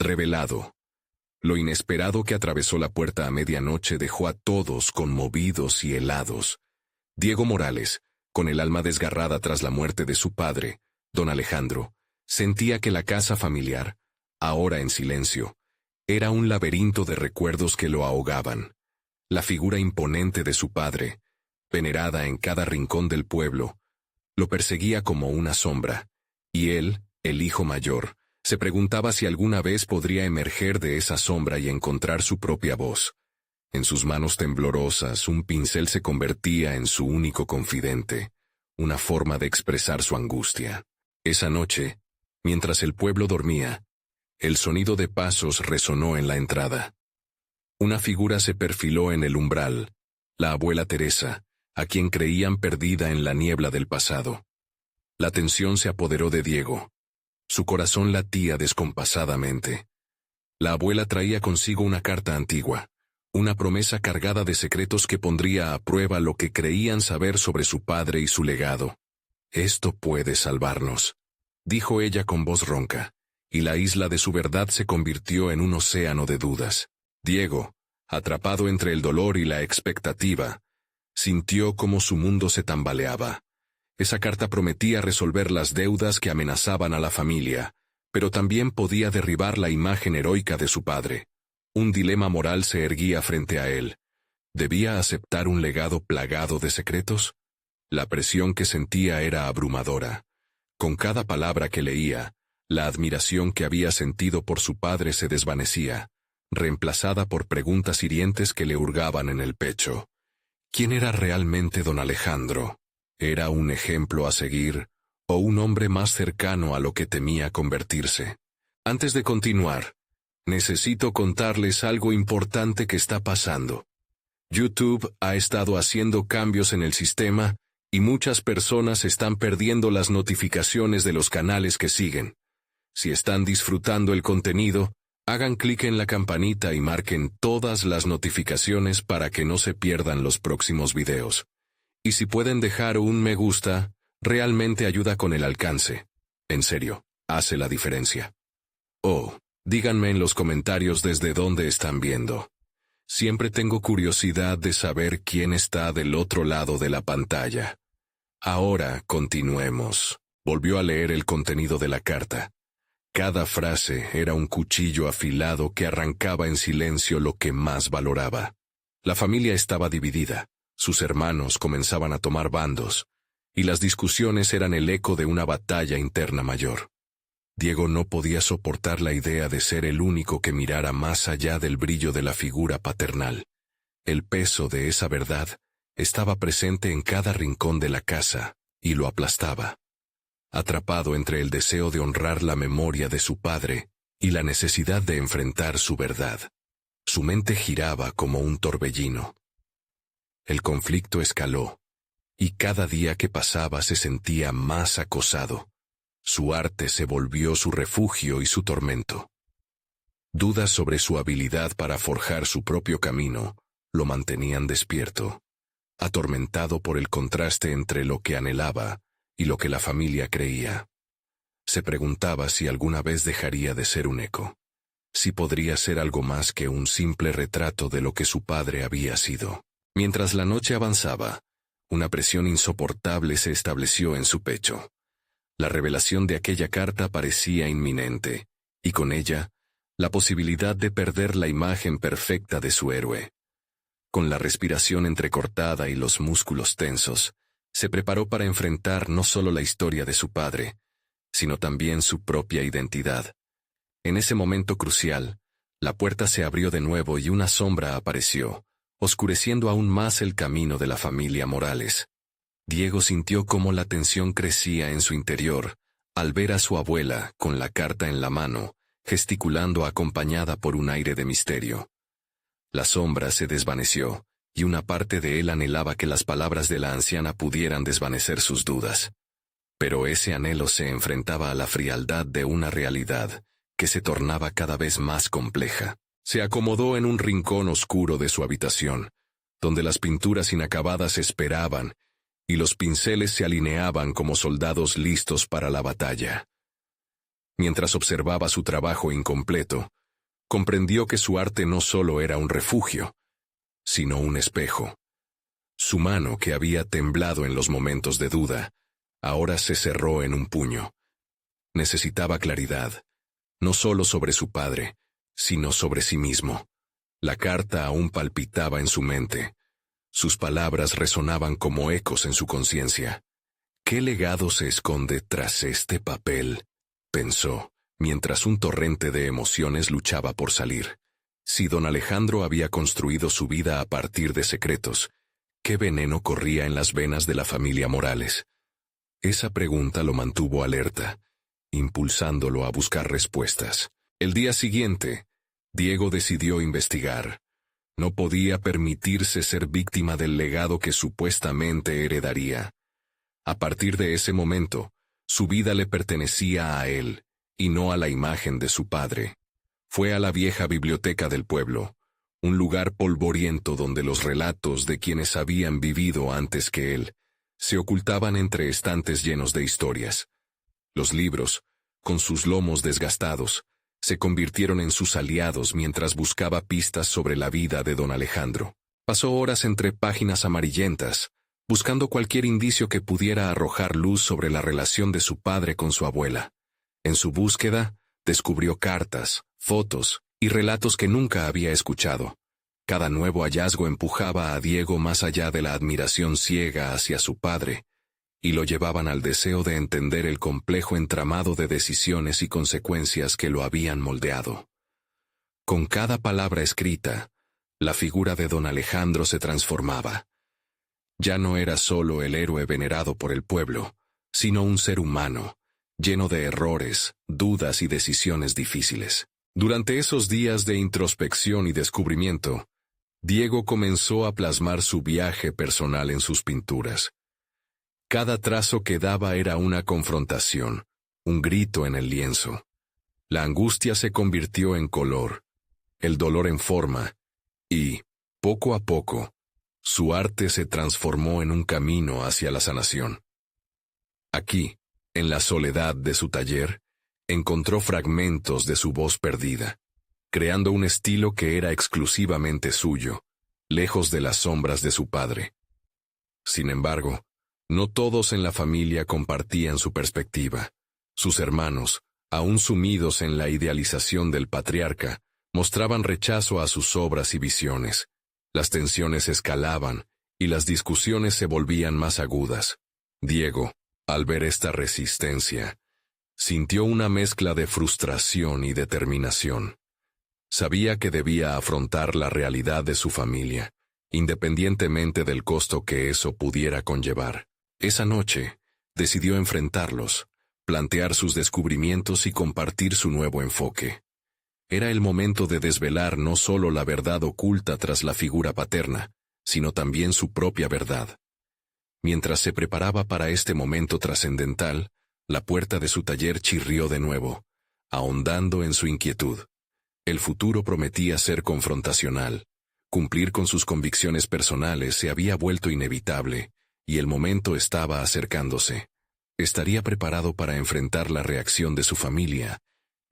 Revelado. Lo inesperado que atravesó la puerta a medianoche dejó a todos conmovidos y helados. Diego Morales, con el alma desgarrada tras la muerte de su padre, don Alejandro, sentía que la casa familiar, ahora en silencio, era un laberinto de recuerdos que lo ahogaban. La figura imponente de su padre, venerada en cada rincón del pueblo, lo perseguía como una sombra, y él, el hijo mayor, se preguntaba si alguna vez podría emerger de esa sombra y encontrar su propia voz. En sus manos temblorosas, un pincel se convertía en su único confidente, una forma de expresar su angustia. Esa noche, mientras el pueblo dormía, el sonido de pasos resonó en la entrada. Una figura se perfiló en el umbral, la abuela Teresa, a quien creían perdida en la niebla del pasado. La tensión se apoderó de Diego. Su corazón latía descompasadamente. La abuela traía consigo una carta antigua, una promesa cargada de secretos que pondría a prueba lo que creían saber sobre su padre y su legado. «Esto puede salvarnos», dijo ella con voz ronca, y la isla de su verdad se convirtió en un océano de dudas. Diego, atrapado entre el dolor y la expectativa, sintió cómo su mundo se tambaleaba. Esa carta prometía resolver las deudas que amenazaban a la familia, pero también podía derribar la imagen heroica de su padre. Un dilema moral se erguía frente a él. ¿Debía aceptar un legado plagado de secretos? La presión que sentía era abrumadora. Con cada palabra que leía, la admiración que había sentido por su padre se desvanecía, reemplazada por preguntas hirientes que le hurgaban en el pecho. ¿Quién era realmente don Alejandro? ¿Era un ejemplo a seguir, o un hombre más cercano a lo que temía convertirse? Antes de continuar, necesito contarles algo importante que está pasando. YouTube ha estado haciendo cambios en el sistema, y muchas personas están perdiendo las notificaciones de los canales que siguen. Si están disfrutando el contenido, hagan clic en la campanita y marquen todas las notificaciones para que no se pierdan los próximos videos. Y si pueden dejar un me gusta, realmente ayuda con el alcance. En serio, hace la diferencia. Oh, díganme en los comentarios desde dónde están viendo. Siempre tengo curiosidad de saber quién está del otro lado de la pantalla. Ahora continuemos. Volvió a leer el contenido de la carta. Cada frase era un cuchillo afilado que arrancaba en silencio lo que más valoraba. La familia estaba dividida. Sus hermanos comenzaban a tomar bandos, y las discusiones eran el eco de una batalla interna mayor. Diego no podía soportar la idea de ser el único que mirara más allá del brillo de la figura paternal. El peso de esa verdad estaba presente en cada rincón de la casa, y lo aplastaba. Atrapado entre el deseo de honrar la memoria de su padre y la necesidad de enfrentar su verdad, su mente giraba como un torbellino. El conflicto escaló, y cada día que pasaba se sentía más acosado. Su arte se volvió su refugio y su tormento. Dudas sobre su habilidad para forjar su propio camino lo mantenían despierto, atormentado por el contraste entre lo que anhelaba y lo que la familia creía. Se preguntaba si alguna vez dejaría de ser un eco, si podría ser algo más que un simple retrato de lo que su padre había sido. Mientras la noche avanzaba, una presión insoportable se estableció en su pecho. La revelación de aquella carta parecía inminente, y con ella, la posibilidad de perder la imagen perfecta de su héroe. Con la respiración entrecortada y los músculos tensos, se preparó para enfrentar no solo la historia de su padre, sino también su propia identidad. En ese momento crucial, la puerta se abrió de nuevo y una sombra apareció, oscureciendo aún más el camino de la familia Morales. Diego sintió cómo la tensión crecía en su interior, al ver a su abuela, con la carta en la mano, gesticulando acompañada por un aire de misterio. La sombra se desvaneció, y una parte de él anhelaba que las palabras de la anciana pudieran desvanecer sus dudas. Pero ese anhelo se enfrentaba a la frialdad de una realidad que se tornaba cada vez más compleja. Se acomodó en un rincón oscuro de su habitación, donde las pinturas inacabadas esperaban, y los pinceles se alineaban como soldados listos para la batalla. Mientras observaba su trabajo incompleto, comprendió que su arte no solo era un refugio, sino un espejo. Su mano, que había temblado en los momentos de duda, ahora se cerró en un puño. Necesitaba claridad, no solo sobre su padre, sino sobre sí mismo. La carta aún palpitaba en su mente. Sus palabras resonaban como ecos en su conciencia. ¿Qué legado se esconde tras este papel?, pensó, mientras un torrente de emociones luchaba por salir. Si don Alejandro había construido su vida a partir de secretos, ¿qué veneno corría en las venas de la familia Morales? Esa pregunta lo mantuvo alerta, impulsándolo a buscar respuestas. El día siguiente, Diego decidió investigar. No podía permitirse ser víctima del legado que supuestamente heredaría. A partir de ese momento, su vida le pertenecía a él, y no a la imagen de su padre. Fue a la vieja biblioteca del pueblo, un lugar polvoriento donde los relatos de quienes habían vivido antes que él se ocultaban entre estantes llenos de historias. Los libros, con sus lomos desgastados, se convirtieron en sus aliados mientras buscaba pistas sobre la vida de don Alejandro. Pasó horas entre páginas amarillentas, buscando cualquier indicio que pudiera arrojar luz sobre la relación de su padre con su abuela. En su búsqueda, descubrió cartas, fotos y relatos que nunca había escuchado. Cada nuevo hallazgo empujaba a Diego más allá de la admiración ciega hacia su padre, y lo llevaban al deseo de entender el complejo entramado de decisiones y consecuencias que lo habían moldeado. Con cada palabra escrita, la figura de don Alejandro se transformaba. Ya no era solo el héroe venerado por el pueblo, sino un ser humano, lleno de errores, dudas y decisiones difíciles. Durante esos días de introspección y descubrimiento, Diego comenzó a plasmar su viaje personal en sus pinturas. Cada trazo que daba era una confrontación, un grito en el lienzo. La angustia se convirtió en color, el dolor en forma, y, poco a poco, su arte se transformó en un camino hacia la sanación. Aquí, en la soledad de su taller, encontró fragmentos de su voz perdida, creando un estilo que era exclusivamente suyo, lejos de las sombras de su padre. Sin embargo, no todos en la familia compartían su perspectiva. Sus hermanos, aún sumidos en la idealización del patriarca, mostraban rechazo a sus obras y visiones. Las tensiones escalaban, y las discusiones se volvían más agudas. Diego, al ver esta resistencia, sintió una mezcla de frustración y determinación. Sabía que debía afrontar la realidad de su familia, independientemente del costo que eso pudiera conllevar. Esa noche, decidió enfrentarlos, plantear sus descubrimientos y compartir su nuevo enfoque. Era el momento de desvelar no solo la verdad oculta tras la figura paterna, sino también su propia verdad. Mientras se preparaba para este momento trascendental, la puerta de su taller chirrió de nuevo, ahondando en su inquietud. El futuro prometía ser confrontacional. Cumplir con sus convicciones personales se había vuelto inevitable, y el momento estaba acercándose. Estaría preparado para enfrentar la reacción de su familia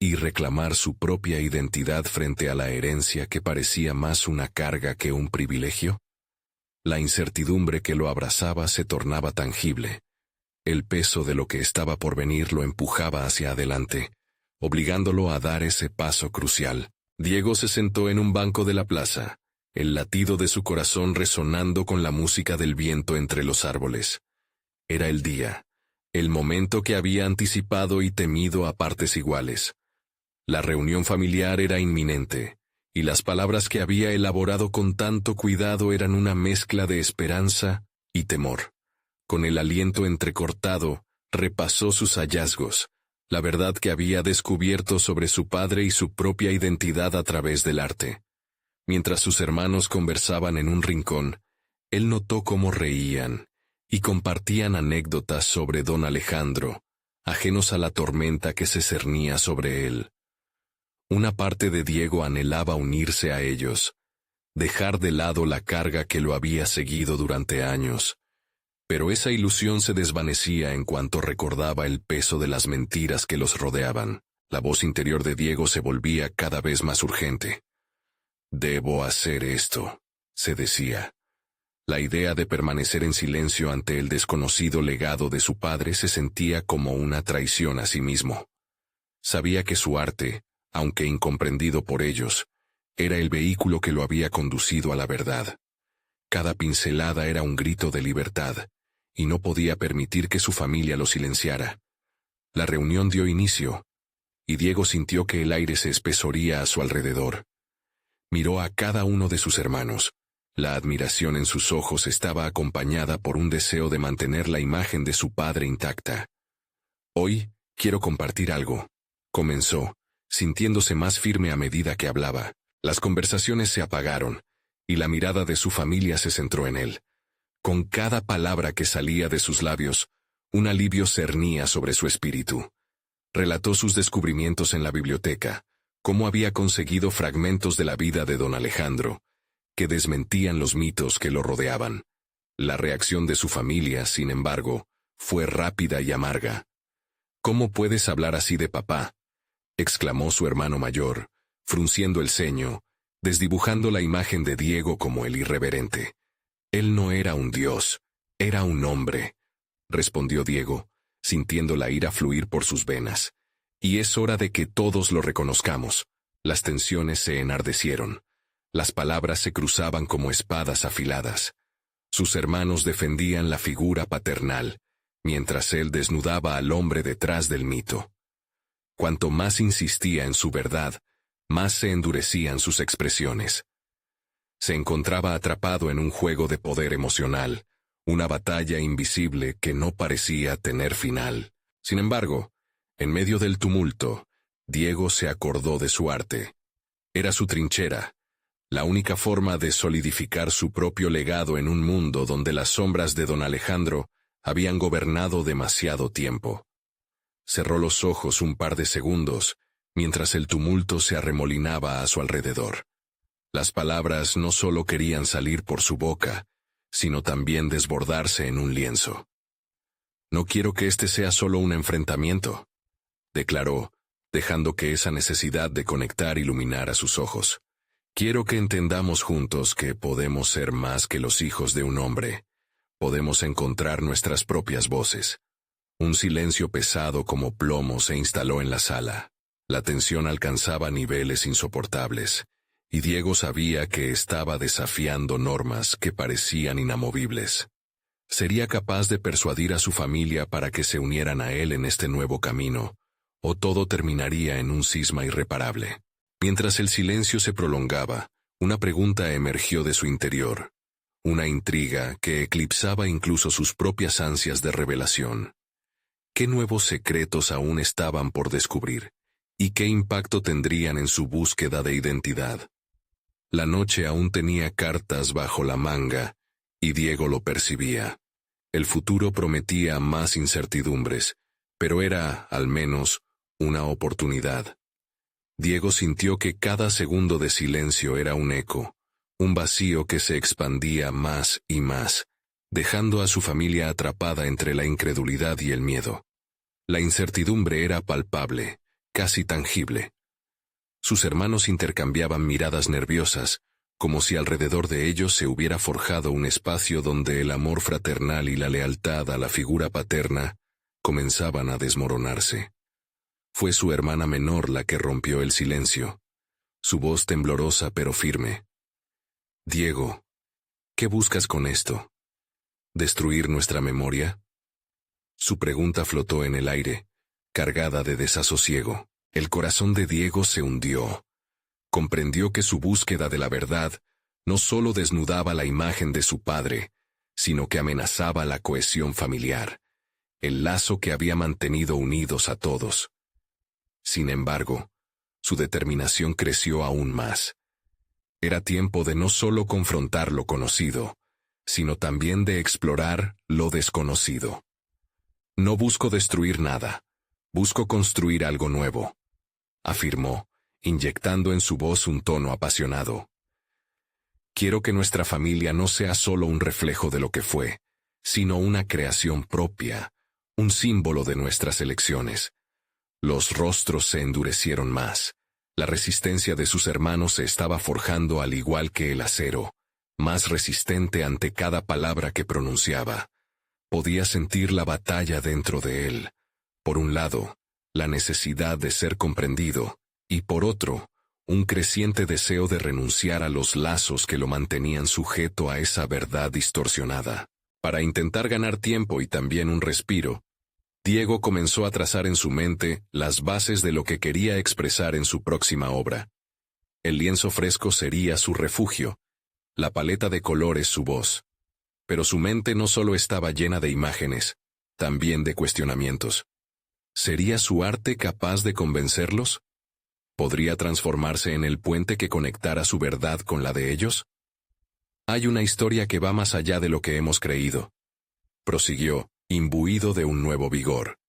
y reclamar su propia identidad frente a la herencia que parecía más una carga que un privilegio. La incertidumbre que lo abrazaba se tornaba tangible. El peso de lo que estaba por venir lo empujaba hacia adelante, obligándolo a dar ese paso crucial. Diego se sentó en un banco de la plaza, el latido de su corazón resonando con la música del viento entre los árboles. Era el día, el momento que había anticipado y temido a partes iguales. La reunión familiar era inminente, y las palabras que había elaborado con tanto cuidado eran una mezcla de esperanza y temor. Con el aliento entrecortado, repasó sus hallazgos, la verdad que había descubierto sobre su padre y su propia identidad a través del arte. Mientras sus hermanos conversaban en un rincón, él notó cómo reían y compartían anécdotas sobre don Alejandro, ajenos a la tormenta que se cernía sobre él. Una parte de Diego anhelaba unirse a ellos, dejar de lado la carga que lo había seguido durante años, pero esa ilusión se desvanecía en cuanto recordaba el peso de las mentiras que los rodeaban. La voz interior de Diego se volvía cada vez más urgente. «Debo hacer esto», se decía. La idea de permanecer en silencio ante el desconocido legado de su padre se sentía como una traición a sí mismo. Sabía que su arte, aunque incomprendido por ellos, era el vehículo que lo había conducido a la verdad. Cada pincelada era un grito de libertad, y no podía permitir que su familia lo silenciara. La reunión dio inicio, y Diego sintió que el aire se espesoría a su alrededor. Miró a cada uno de sus hermanos. La admiración en sus ojos estaba acompañada por un deseo de mantener la imagen de su padre intacta. «Hoy, quiero compartir algo», comenzó, sintiéndose más firme a medida que hablaba. Las conversaciones se apagaron, y la mirada de su familia se centró en él. Con cada palabra que salía de sus labios, un alivio cernía sobre su espíritu. Relató sus descubrimientos en la biblioteca, cómo había conseguido fragmentos de la vida de don Alejandro, que desmentían los mitos que lo rodeaban. La reacción de su familia, sin embargo, fue rápida y amarga. «¿Cómo puedes hablar así de papá?», exclamó su hermano mayor, frunciendo el ceño, desdibujando la imagen de Diego como el irreverente. «Él no era un dios, era un hombre», respondió Diego, sintiendo la ira fluir por sus venas. «Y es hora de que todos lo reconozcamos». Las tensiones se enardecieron. Las palabras se cruzaban como espadas afiladas. Sus hermanos defendían la figura paternal, mientras él desnudaba al hombre detrás del mito. Cuanto más insistía en su verdad, más se endurecían sus expresiones. Se encontraba atrapado en un juego de poder emocional, una batalla invisible que no parecía tener final. Sin embargo, en medio del tumulto, Diego se acordó de su arte. Era su trinchera, la única forma de solidificar su propio legado en un mundo donde las sombras de don Alejandro habían gobernado demasiado tiempo. Cerró los ojos un par de segundos, mientras el tumulto se arremolinaba a su alrededor. Las palabras no solo querían salir por su boca, sino también desbordarse en un lienzo. «No quiero que este sea solo un enfrentamiento», declaró, dejando que esa necesidad de conectar iluminara sus ojos. «Quiero que entendamos juntos que podemos ser más que los hijos de un hombre. Podemos encontrar nuestras propias voces». Un silencio pesado como plomo se instaló en la sala. La tensión alcanzaba niveles insoportables, y Diego sabía que estaba desafiando normas que parecían inamovibles. ¿Sería capaz de persuadir a su familia para que se unieran a él en este nuevo camino, o todo terminaría en un cisma irreparable? Mientras el silencio se prolongaba, una pregunta emergió de su interior, una intriga que eclipsaba incluso sus propias ansias de revelación. ¿Qué nuevos secretos aún estaban por descubrir? ¿Y qué impacto tendrían en su búsqueda de identidad? La noche aún tenía cartas bajo la manga, y Diego lo percibía. El futuro prometía más incertidumbres, pero era, al menos, una oportunidad. Diego sintió que cada segundo de silencio era un eco, un vacío que se expandía más y más, dejando a su familia atrapada entre la incredulidad y el miedo. La incertidumbre era palpable, casi tangible. Sus hermanos intercambiaban miradas nerviosas, como si alrededor de ellos se hubiera forjado un espacio donde el amor fraternal y la lealtad a la figura paterna comenzaban a desmoronarse. Fue su hermana menor la que rompió el silencio, su voz temblorosa pero firme. «Diego, ¿qué buscas con esto? ¿Destruir nuestra memoria?» Su pregunta flotó en el aire, cargada de desasosiego. El corazón de Diego se hundió. Comprendió que su búsqueda de la verdad no solo desnudaba la imagen de su padre, sino que amenazaba la cohesión familiar, el lazo que había mantenido unidos a todos. Sin embargo, su determinación creció aún más. Era tiempo de no solo confrontar lo conocido, sino también de explorar lo desconocido. «No busco destruir nada, busco construir algo nuevo», afirmó, inyectando en su voz un tono apasionado. «Quiero que nuestra familia no sea solo un reflejo de lo que fue, sino una creación propia, un símbolo de nuestras elecciones. Los rostros se endurecieron más. La resistencia de sus hermanos se estaba forjando al igual que el acero, más resistente ante cada palabra que pronunciaba. Podía sentir la batalla dentro de él. Por un lado, la necesidad de ser comprendido, y por otro, un creciente deseo de renunciar a los lazos que lo mantenían sujeto a esa verdad distorsionada. Para intentar ganar tiempo y también un respiro, Diego comenzó a trazar en su mente las bases de lo que quería expresar en su próxima obra. El lienzo fresco sería su refugio, la paleta de colores su voz. Pero su mente no solo estaba llena de imágenes, también de cuestionamientos. ¿Sería su arte capaz de convencerlos? ¿Podría transformarse en el puente que conectara su verdad con la de ellos? Hay una historia que va más allá de lo que hemos creído. Prosiguió, imbuido de un nuevo vigor.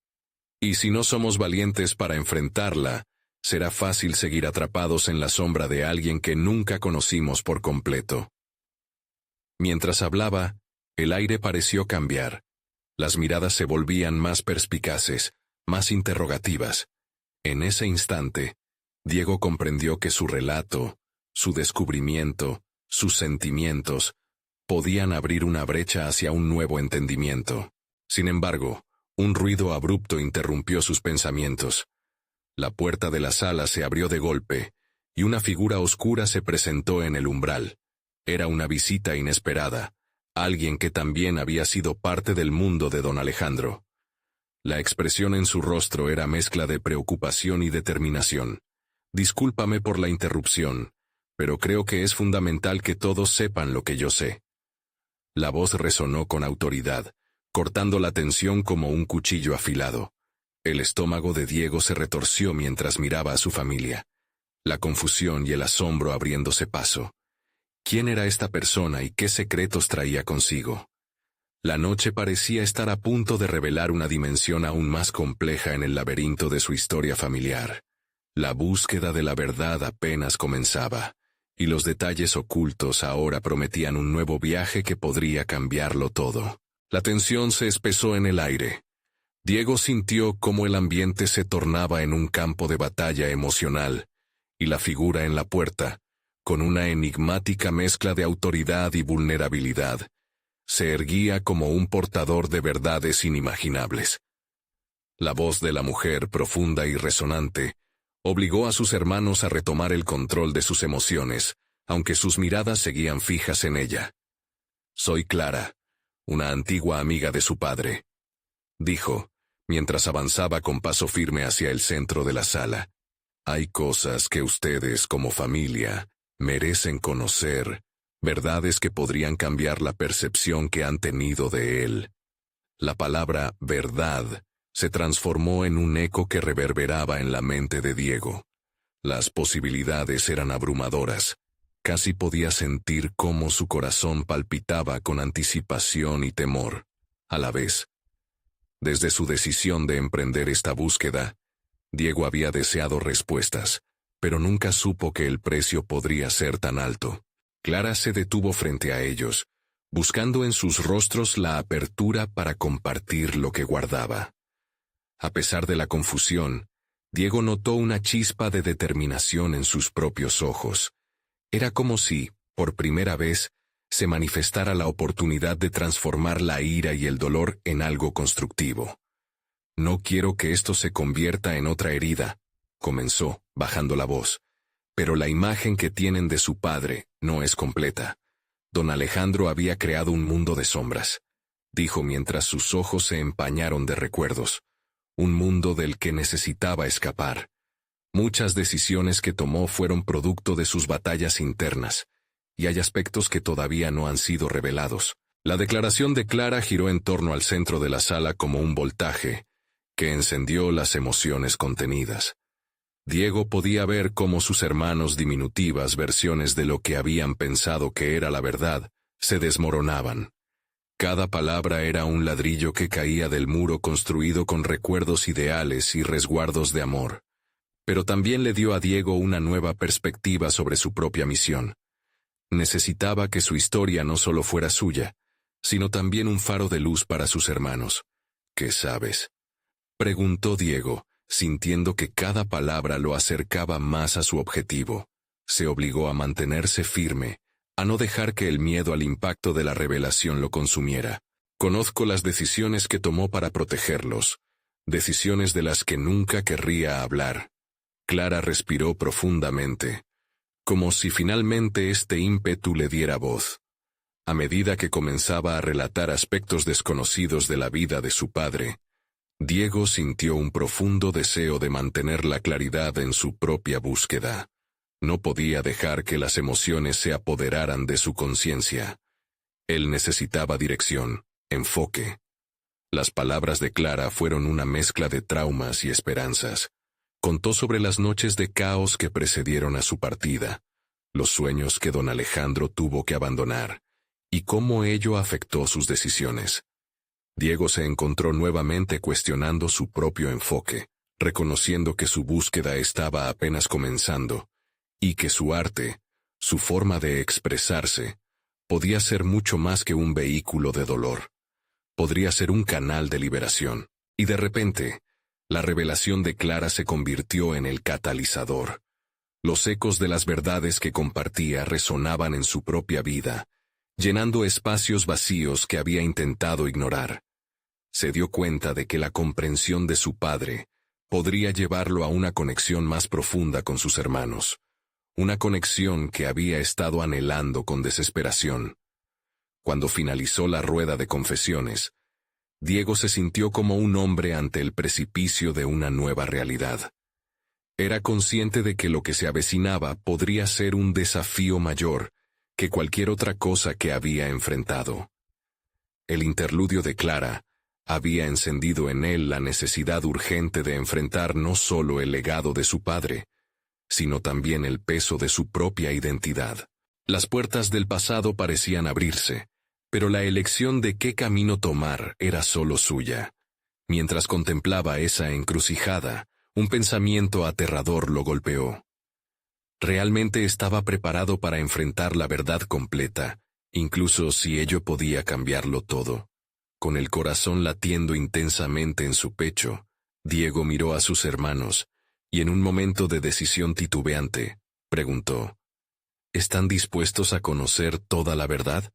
Y si no somos valientes para enfrentarla, será fácil seguir atrapados en la sombra de alguien que nunca conocimos por completo. Mientras hablaba, el aire pareció cambiar. Las miradas se volvían más perspicaces, más interrogativas. En ese instante, Diego comprendió que su relato, su descubrimiento, sus sentimientos, podían abrir una brecha hacia un nuevo entendimiento. Sin embargo, un ruido abrupto interrumpió sus pensamientos. La puerta de la sala se abrió de golpe, y una figura oscura se presentó en el umbral. Era una visita inesperada, alguien que también había sido parte del mundo de don Alejandro. La expresión en su rostro era mezcla de preocupación y determinación. Discúlpame por la interrupción, pero creo que es fundamental que todos sepan lo que yo sé. La voz resonó con autoridad, cortando la tensión como un cuchillo afilado. El estómago de Diego se retorció mientras miraba a su familia, la confusión y el asombro abriéndose paso. ¿Quién era esta persona y qué secretos traía consigo? La noche parecía estar a punto de revelar una dimensión aún más compleja en el laberinto de su historia familiar. La búsqueda de la verdad apenas comenzaba, y los detalles ocultos ahora prometían un nuevo viaje que podría cambiarlo todo. La tensión se espesó en el aire. Diego sintió cómo el ambiente se tornaba en un campo de batalla emocional, y la figura en la puerta, con una enigmática mezcla de autoridad y vulnerabilidad, se erguía como un portador de verdades inimaginables. La voz de la mujer, profunda y resonante, obligó a sus hermanos a retomar el control de sus emociones, aunque sus miradas seguían fijas en ella. «Soy Clara, una antigua amiga de su padre», dijo, mientras avanzaba con paso firme hacia el centro de la sala. «Hay cosas que ustedes, como familia, merecen conocer, verdades que podrían cambiar la percepción que han tenido de él». La palabra «verdad» se transformó en un eco que reverberaba en la mente de Diego. Las posibilidades eran abrumadoras. Casi podía sentir cómo su corazón palpitaba con anticipación y temor, a la vez. Desde su decisión de emprender esta búsqueda, Diego había deseado respuestas, pero nunca supo que el precio podría ser tan alto. Clara se detuvo frente a ellos, buscando en sus rostros la apertura para compartir lo que guardaba. A pesar de la confusión, Diego notó una chispa de determinación en sus propios ojos. Era como si, por primera vez, se manifestara la oportunidad de transformar la ira y el dolor en algo constructivo. «No quiero que esto se convierta en otra herida», comenzó, bajando la voz. «Pero la imagen que tienen de su padre no es completa. Don Alejandro había creado un mundo de sombras», dijo mientras sus ojos se empañaron de recuerdos. «Un mundo del que necesitaba escapar. Muchas decisiones que tomó fueron producto de sus batallas internas, y hay aspectos que todavía no han sido revelados». La declaración de Clara giró en torno al centro de la sala como un voltaje, que encendió las emociones contenidas. Diego podía ver cómo sus hermanos diminutivas versiones de lo que habían pensado que era la verdad, se desmoronaban. Cada palabra era un ladrillo que caía del muro construido con recuerdos ideales y resguardos de amor. Pero también le dio a Diego una nueva perspectiva sobre su propia misión. Necesitaba que su historia no solo fuera suya, sino también un faro de luz para sus hermanos. «¿Qué sabes?», preguntó Diego, sintiendo que cada palabra lo acercaba más a su objetivo. Se obligó a mantenerse firme, a no dejar que el miedo al impacto de la revelación lo consumiera. Conozco las decisiones que tomó para protegerlos, decisiones de las que nunca querría hablar. Clara respiró profundamente, como si finalmente este ímpetu le diera voz. A medida que comenzaba a relatar aspectos desconocidos de la vida de su padre, Diego sintió un profundo deseo de mantener la claridad en su propia búsqueda. No podía dejar que las emociones se apoderaran de su conciencia. Él necesitaba dirección, enfoque. Las palabras de Clara fueron una mezcla de traumas y esperanzas. Contó sobre las noches de caos que precedieron a su partida, los sueños que don Alejandro tuvo que abandonar, y cómo ello afectó sus decisiones. Diego se encontró nuevamente cuestionando su propio enfoque, reconociendo que su búsqueda estaba apenas comenzando, y que su arte, su forma de expresarse, podía ser mucho más que un vehículo de dolor. Podría ser un canal de liberación. Y de repente, la revelación de Clara se convirtió en el catalizador. Los ecos de las verdades que compartía resonaban en su propia vida, llenando espacios vacíos que había intentado ignorar. Se dio cuenta de que la comprensión de su padre podría llevarlo a una conexión más profunda con sus hermanos, una conexión que había estado anhelando con desesperación. Cuando finalizó la rueda de confesiones, Diego se sintió como un hombre ante el precipicio de una nueva realidad. Era consciente de que lo que se avecinaba podría ser un desafío mayor que cualquier otra cosa que había enfrentado. El interludio de Clara había encendido en él la necesidad urgente de enfrentar no solo el legado de su padre, sino también el peso de su propia identidad. Las puertas del pasado parecían abrirse, pero la elección de qué camino tomar era solo suya. Mientras contemplaba esa encrucijada, un pensamiento aterrador lo golpeó. Realmente estaba preparado para enfrentar la verdad completa, incluso si ello podía cambiarlo todo. Con el corazón latiendo intensamente en su pecho, Diego miró a sus hermanos, y en un momento de decisión titubeante, preguntó: ¿Están dispuestos a conocer toda la verdad?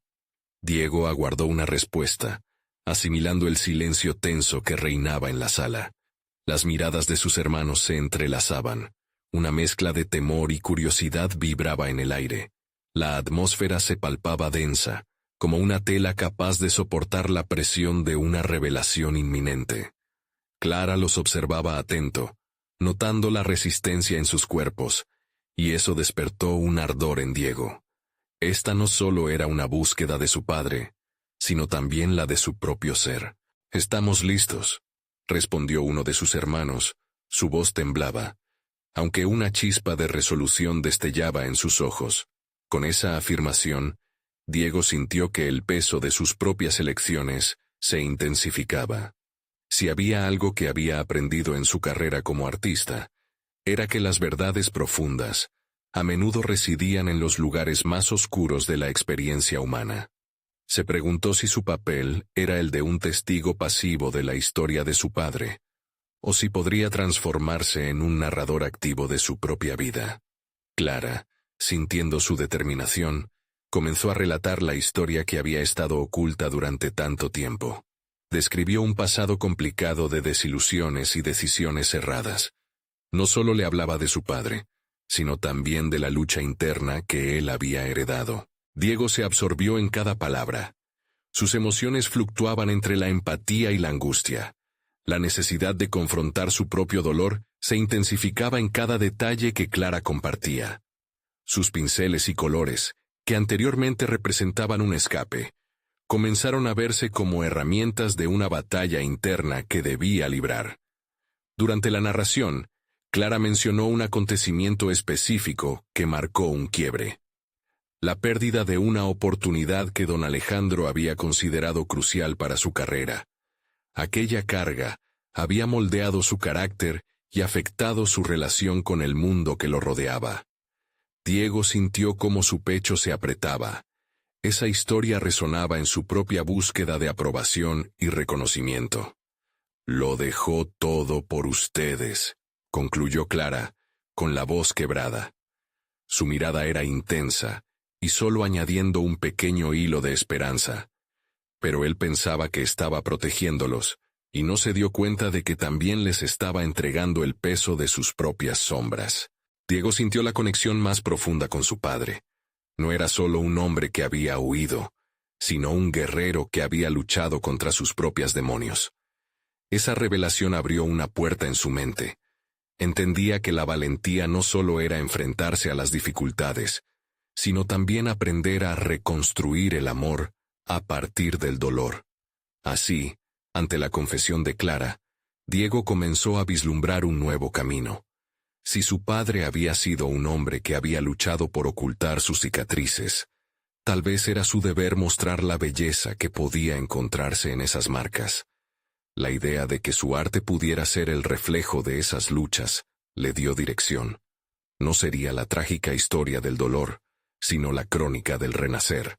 Diego aguardó una respuesta, asimilando el silencio tenso que reinaba en la sala. Las miradas de sus hermanos se entrelazaban. Una mezcla de temor y curiosidad vibraba en el aire. La atmósfera se palpaba densa, como una tela capaz de soportar la presión de una revelación inminente. Clara los observaba atento, notando la resistencia en sus cuerpos, y eso despertó un ardor en Diego. Esta no solo era una búsqueda de su padre, sino también la de su propio ser. «Estamos listos», respondió uno de sus hermanos. Su voz temblaba, aunque una chispa de resolución destellaba en sus ojos. Con esa afirmación, Diego sintió que el peso de sus propias elecciones se intensificaba. Si había algo que había aprendido en su carrera como artista, era que las verdades profundas a menudo residían en los lugares más oscuros de la experiencia humana. Se preguntó si su papel era el de un testigo pasivo de la historia de su padre, o si podría transformarse en un narrador activo de su propia vida. Clara, sintiendo su determinación, comenzó a relatar la historia que había estado oculta durante tanto tiempo. Describió un pasado complicado de desilusiones y decisiones erradas. No solo le hablaba de su padre, sino también de la lucha interna que él había heredado. Diego se absorbió en cada palabra. Sus emociones fluctuaban entre la empatía y la angustia. La necesidad de confrontar su propio dolor se intensificaba en cada detalle que Clara compartía. Sus pinceles y colores, que anteriormente representaban un escape, comenzaron a verse como herramientas de una batalla interna que debía librar. Durante la narración, Clara mencionó un acontecimiento específico que marcó un quiebre. La pérdida de una oportunidad que don Alejandro había considerado crucial para su carrera. Aquella carga había moldeado su carácter y afectado su relación con el mundo que lo rodeaba. Diego sintió cómo su pecho se apretaba. Esa historia resonaba en su propia búsqueda de aprobación y reconocimiento. Lo dejó todo por ustedes, concluyó Clara, con la voz quebrada. Su mirada era intensa, y solo añadiendo un pequeño hilo de esperanza. Pero él pensaba que estaba protegiéndolos, y no se dio cuenta de que también les estaba entregando el peso de sus propias sombras. Diego sintió la conexión más profunda con su padre. No era solo un hombre que había huido, sino un guerrero que había luchado contra sus propios demonios. Esa revelación abrió una puerta en su mente. Entendía que la valentía no solo era enfrentarse a las dificultades, sino también aprender a reconstruir el amor a partir del dolor. Así, ante la confesión de Clara, Diego comenzó a vislumbrar un nuevo camino. Si su padre había sido un hombre que había luchado por ocultar sus cicatrices, tal vez era su deber mostrar la belleza que podía encontrarse en esas marcas. La idea de que su arte pudiera ser el reflejo de esas luchas le dio dirección. No sería la trágica historia del dolor, sino la crónica del renacer.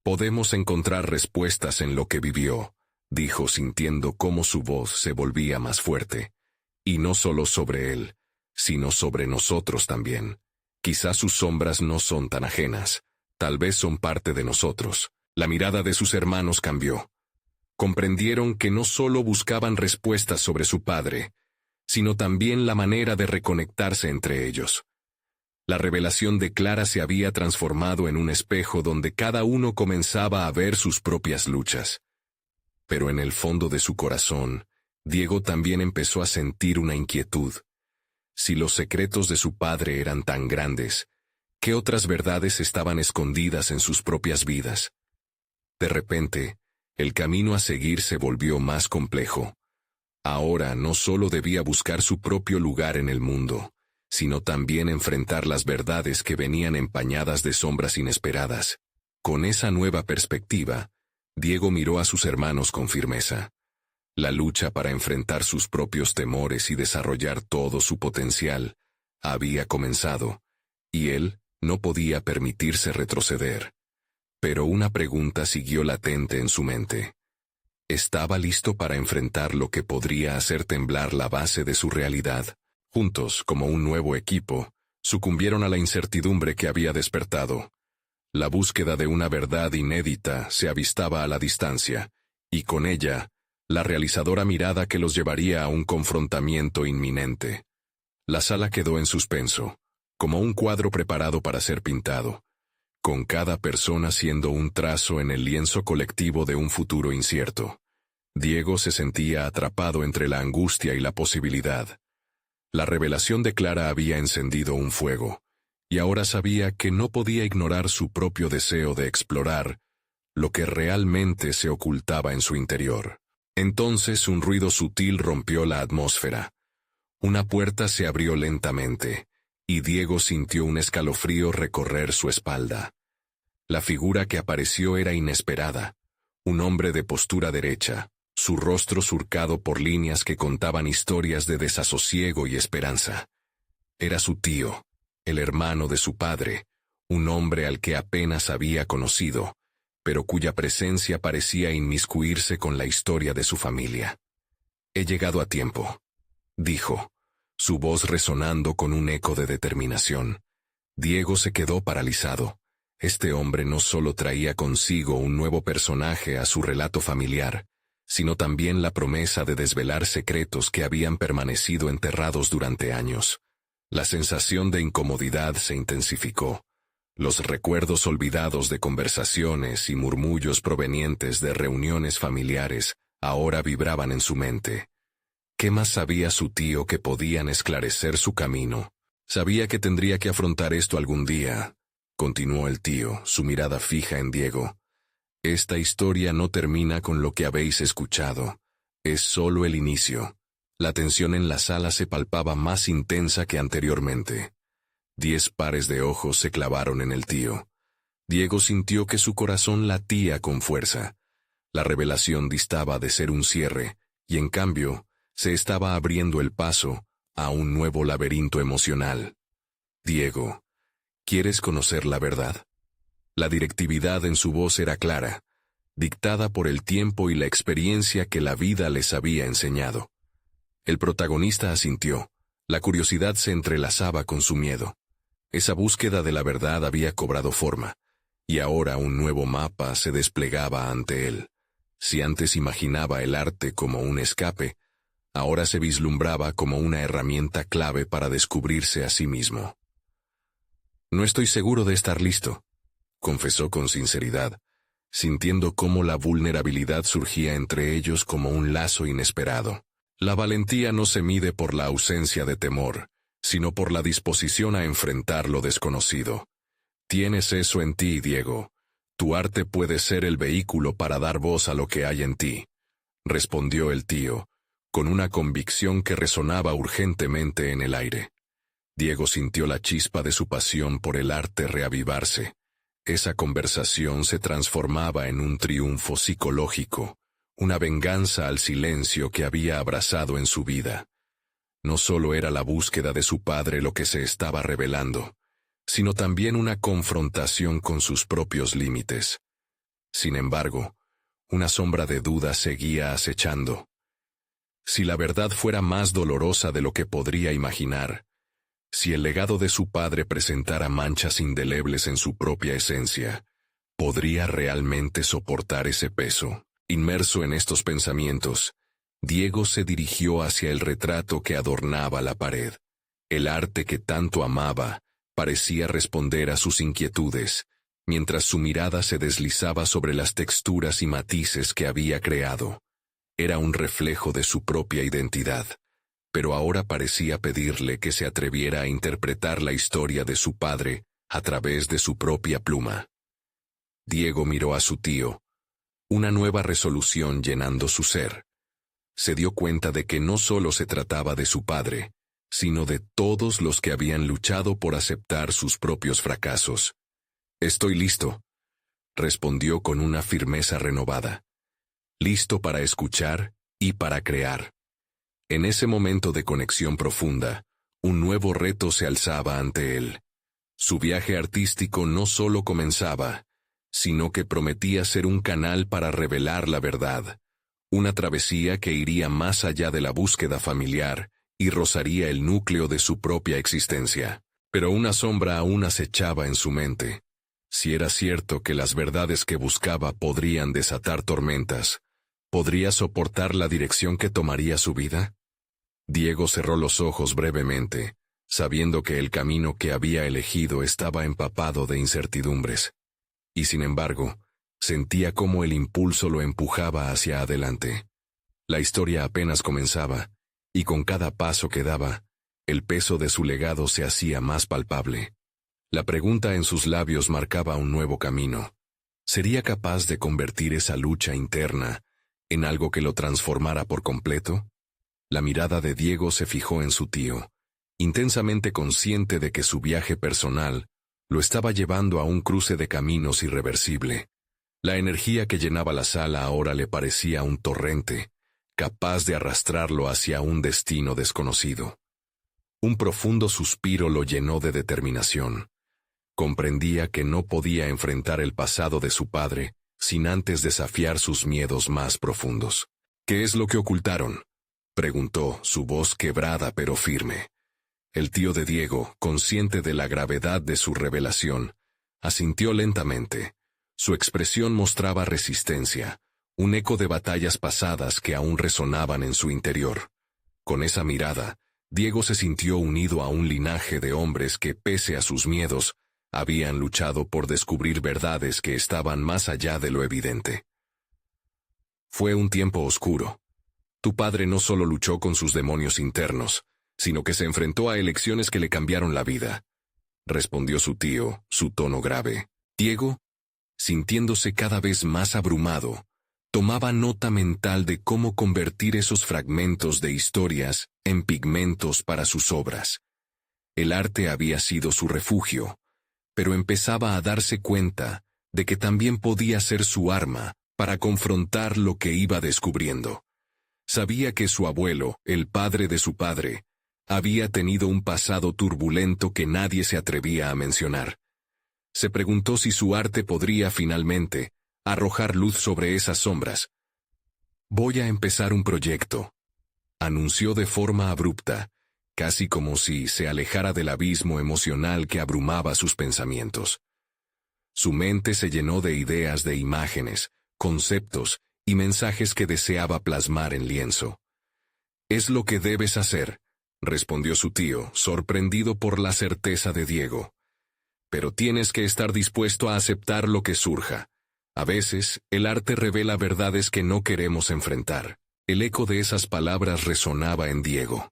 Podemos encontrar respuestas en lo que vivió, dijo sintiendo cómo su voz se volvía más fuerte. Y no solo sobre él, sino sobre nosotros también. Quizás sus sombras no son tan ajenas, tal vez son parte de nosotros. La mirada de sus hermanos cambió. Comprendieron que no solo buscaban respuestas sobre su padre, sino también la manera de reconectarse entre ellos. La revelación de Clara se había transformado en un espejo donde cada uno comenzaba a ver sus propias luchas. Pero en el fondo de su corazón, Diego también empezó a sentir una inquietud. Si los secretos de su padre eran tan grandes, ¿qué otras verdades estaban escondidas en sus propias vidas? De repente, el camino a seguir se volvió más complejo. Ahora no solo debía buscar su propio lugar en el mundo, sino también enfrentar las verdades que venían empañadas de sombras inesperadas. Con esa nueva perspectiva, Diego miró a sus hermanos con firmeza. La lucha para enfrentar sus propios temores y desarrollar todo su potencial había comenzado, y él no podía permitirse retroceder. Pero una pregunta siguió latente en su mente. ¿Estaba listo para enfrentar lo que podría hacer temblar la base de su realidad? Juntos, como un nuevo equipo, sucumbieron a la incertidumbre que había despertado. La búsqueda de una verdad inédita se avistaba a la distancia, y con ella, la realizadora mirada que los llevaría a un confrontamiento inminente. La sala quedó en suspenso, como un cuadro preparado para ser pintado, con cada persona siendo un trazo en el lienzo colectivo de un futuro incierto. Diego se sentía atrapado entre la angustia y la posibilidad. La revelación de Clara había encendido un fuego, y ahora sabía que no podía ignorar su propio deseo de explorar lo que realmente se ocultaba en su interior. Entonces un ruido sutil rompió la atmósfera. Una puerta se abrió lentamente, y Diego sintió un escalofrío recorrer su espalda. La figura que apareció era inesperada, un hombre de postura derecha, su rostro surcado por líneas que contaban historias de desasosiego y esperanza. Era su tío, el hermano de su padre, un hombre al que apenas había conocido, pero cuya presencia parecía inmiscuirse con la historia de su familia. «He llegado a tiempo», dijo, su voz resonando con un eco de determinación. Diego se quedó paralizado. Este hombre no solo traía consigo un nuevo personaje a su relato familiar, sino también la promesa de desvelar secretos que habían permanecido enterrados durante años. La sensación de incomodidad se intensificó. Los recuerdos olvidados de conversaciones y murmullos provenientes de reuniones familiares ahora vibraban en su mente. ¿Qué más sabía su tío que podían esclarecer su camino? Sabía que tendría que afrontar esto algún día, continuó el tío, su mirada fija en Diego. Esta historia no termina con lo que habéis escuchado. Es solo el inicio. La tensión en la sala se palpaba más intensa que anteriormente. 10 pares de ojos se clavaron en el tío. Diego sintió que su corazón latía con fuerza. La revelación distaba de ser un cierre, y en cambio, se estaba abriendo el paso a un nuevo laberinto emocional. Diego, ¿quieres conocer la verdad? La directividad en su voz era clara. dictada por el tiempo y la experiencia que la vida les había enseñado. El protagonista asintió. La curiosidad se entrelazaba con su miedo. Esa búsqueda de la verdad había cobrado forma, y ahora un nuevo mapa se desplegaba ante él. Si antes imaginaba el arte como un escape, ahora se vislumbraba como una herramienta clave para descubrirse a sí mismo. «No estoy seguro de estar listo», confesó con sinceridad, sintiendo cómo la vulnerabilidad surgía entre ellos como un lazo inesperado. La valentía no se mide por la ausencia de temor, sino por la disposición a enfrentar lo desconocido. Tienes eso en ti, Diego. Tu arte puede ser el vehículo para dar voz a lo que hay en ti, respondió el tío, con una convicción que resonaba urgentemente en el aire. Diego sintió la chispa de su pasión por el arte reavivarse. Esa conversación se transformaba en un triunfo psicológico, una venganza al silencio que había abrazado en su vida. No solo era la búsqueda de su padre lo que se estaba revelando, sino también una confrontación con sus propios límites. Sin embargo, una sombra de duda seguía acechando. Si la verdad fuera más dolorosa de lo que podría imaginar, si el legado de su padre presentara manchas indelebles en su propia esencia, ¿podría realmente soportar ese peso? Inmerso en estos pensamientos, Diego se dirigió hacia el retrato que adornaba la pared. El arte que tanto amaba parecía responder a sus inquietudes, mientras su mirada se deslizaba sobre las texturas y matices que había creado. Era un reflejo de su propia identidad, pero ahora parecía pedirle que se atreviera a interpretar la historia de su padre a través de su propia pluma. Diego miró a su tío, una nueva resolución llenando su ser. Se dio cuenta de que no solo se trataba de su padre, sino de todos los que habían luchado por aceptar sus propios fracasos. «Estoy listo», respondió con una firmeza renovada. Listo para escuchar y para crear. En ese momento de conexión profunda, un nuevo reto se alzaba ante él. Su viaje artístico no solo comenzaba, sino que prometía ser un canal para revelar la verdad, una travesía que iría más allá de la búsqueda familiar y rozaría el núcleo de su propia existencia. Pero una sombra aún acechaba en su mente. Si era cierto que las verdades que buscaba podrían desatar tormentas, ¿podría soportar la dirección que tomaría su vida? Diego cerró los ojos brevemente, sabiendo que el camino que había elegido estaba empapado de incertidumbres. Y sin embargo, sentía cómo el impulso lo empujaba hacia adelante. La historia apenas comenzaba, y con cada paso que daba, el peso de su legado se hacía más palpable. La pregunta en sus labios marcaba un nuevo camino. ¿Sería capaz de convertir esa lucha interna en algo que lo transformara por completo? La mirada de Diego se fijó en su tío, intensamente consciente de que su viaje personal lo estaba llevando a un cruce de caminos irreversible. La energía que llenaba la sala ahora le parecía un torrente, capaz de arrastrarlo hacia un destino desconocido. Un profundo suspiro lo llenó de determinación. Comprendía que no podía enfrentar el pasado de su padre sin antes desafiar sus miedos más profundos. «¿Qué es lo que ocultaron?», preguntó, su voz quebrada pero firme. El tío de Diego, consciente de la gravedad de su revelación, asintió lentamente. Su expresión mostraba resistencia, un eco de batallas pasadas que aún resonaban en su interior. Con esa mirada, Diego se sintió unido a un linaje de hombres que, pese a sus miedos, habían luchado por descubrir verdades que estaban más allá de lo evidente. «Fue un tiempo oscuro. Tu padre no solo luchó con sus demonios internos, sino que se enfrentó a elecciones que le cambiaron la vida», respondió su tío, su tono grave. Diego, sintiéndose cada vez más abrumado, tomaba nota mental de cómo convertir esos fragmentos de historias en pigmentos para sus obras. El arte había sido su refugio, pero empezaba a darse cuenta de que también podía ser su arma para confrontar lo que iba descubriendo. Sabía que su abuelo, el padre de su padre, había tenido un pasado turbulento que nadie se atrevía a mencionar. Se preguntó si su arte podría finalmente arrojar luz sobre esas sombras. «Voy a empezar un proyecto», anunció de forma abrupta, casi como si se alejara del abismo emocional que abrumaba sus pensamientos. Su mente se llenó de ideas, de imágenes, conceptos y mensajes que deseaba plasmar en lienzo. «Es lo que debes hacer», respondió su tío, sorprendido por la certeza de Diego. «Pero tienes que estar dispuesto a aceptar lo que surja. A veces, el arte revela verdades que no queremos enfrentar». El eco de esas palabras resonaba en Diego.